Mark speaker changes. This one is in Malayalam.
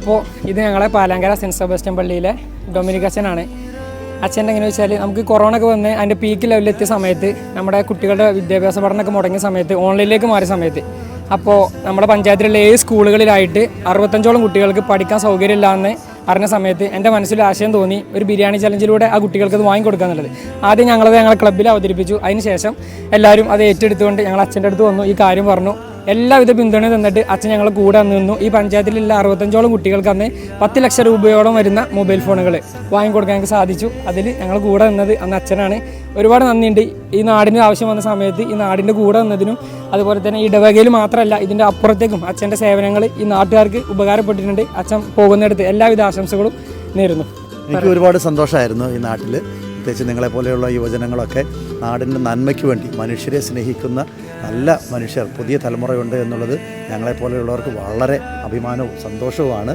Speaker 1: അപ്പോൾ ഇത് ഞങ്ങളെ പാലാങ്കര സെൻറ്റ് സെബാസ്റ്റ്യൻ പള്ളിയിലെ ഡൊമിനിക് അച്ഛനാണ്. അച്ഛൻ്റെ എങ്ങനെ വെച്ചാൽ നമുക്ക് കൊറോണ ഒക്കെ വന്ന് അതിൻ്റെ പീക്ക് ലെവലിലെത്തിയ സമയത്ത് നമ്മുടെ കുട്ടികളുടെ വിദ്യാഭ്യാസ പഠനമൊക്കെ മുടങ്ങിയ സമയത്ത് ഓൺലൈനിലേക്ക് മാറിയ സമയത്ത് അപ്പോൾ നമ്മുടെ പഞ്ചായത്തിലുള്ള 7 സ്കൂളുകളിലായിട്ട് 65ഓളം കുട്ടികൾക്ക് പഠിക്കാൻ സൗകര്യമില്ലാന്ന് അറിഞ്ഞ സമയത്ത് എൻ്റെ മനസ്സിൽ ആശയം തോന്നി ഒരു ബിരിയാണി ചലഞ്ചിലൂടെ ആ കുട്ടികൾക്ക് അത് വാങ്ങിക്കൊടുക്കുക എന്നുള്ളത്. ആദ്യം ഞങ്ങളെ ക്ലബ്ബിൽ അവതരിപ്പിച്ചു. അതിനുശേഷം എല്ലാവരും അത് ഏറ്റെടുത്തുകൊണ്ട് ഞങ്ങൾ അച്ഛൻ്റെ അടുത്ത് വന്നു, ഈ കാര്യം പറഞ്ഞു. എല്ലാവിധ പിന്തുണയും തന്നിട്ട് അച്ഛൻ ഞങ്ങൾ കൂടെ നിന്നു. ഈ പഞ്ചായത്തിലുള്ള 65ഓളം കുട്ടികൾക്ക് അന്ന് 10 ലക്ഷം രൂപയോളം വരുന്ന മൊബൈൽ ഫോണുകൾ വാങ്ങിക്കൊടുക്കാൻ ഞങ്ങൾക്ക് സാധിച്ചു. അതിൽ ഞങ്ങൾ കൂടെ നിന്നത് അന്ന് അച്ഛനാണ്. ഒരുപാട് നന്ദിയുണ്ട്. ഈ നാടിന് ആവശ്യം വന്ന സമയത്ത് ഈ നാടിൻ്റെ കൂടെ നിന്നതിനും അതുപോലെ തന്നെ ഇടവകയിൽ മാത്രമല്ല ഇതിൻ്റെ അപ്പുറത്തേക്കും അച്ഛൻ്റെ സേവനങ്ങൾ ഈ നാട്ടുകാർക്ക് ഉപകാരപ്പെട്ടിട്ടുണ്ട്. അച്ഛൻ പോകുന്നിടത്ത് എല്ലാവിധ ആശംസകളും നേരുന്നു.
Speaker 2: എനിക്ക് ഒരുപാട് സന്തോഷമായിരുന്നു ഈ നാട്ടിൽ, പ്രത്യേകിച്ച് നിങ്ങളെപ്പോലെയുള്ള യുവജനങ്ങളൊക്കെ നാടിൻ്റെ നന്മയ്ക്ക് വേണ്ടി മനുഷ്യരെ സ്നേഹിക്കുന്ന നല്ല മനുഷ്യർ പുതിയ തലമുറയുണ്ട് എന്നുള്ളത് ഞങ്ങളെപ്പോലെയുള്ളവർക്ക് വളരെ അഭിമാനവും സന്തോഷവുമാണ്.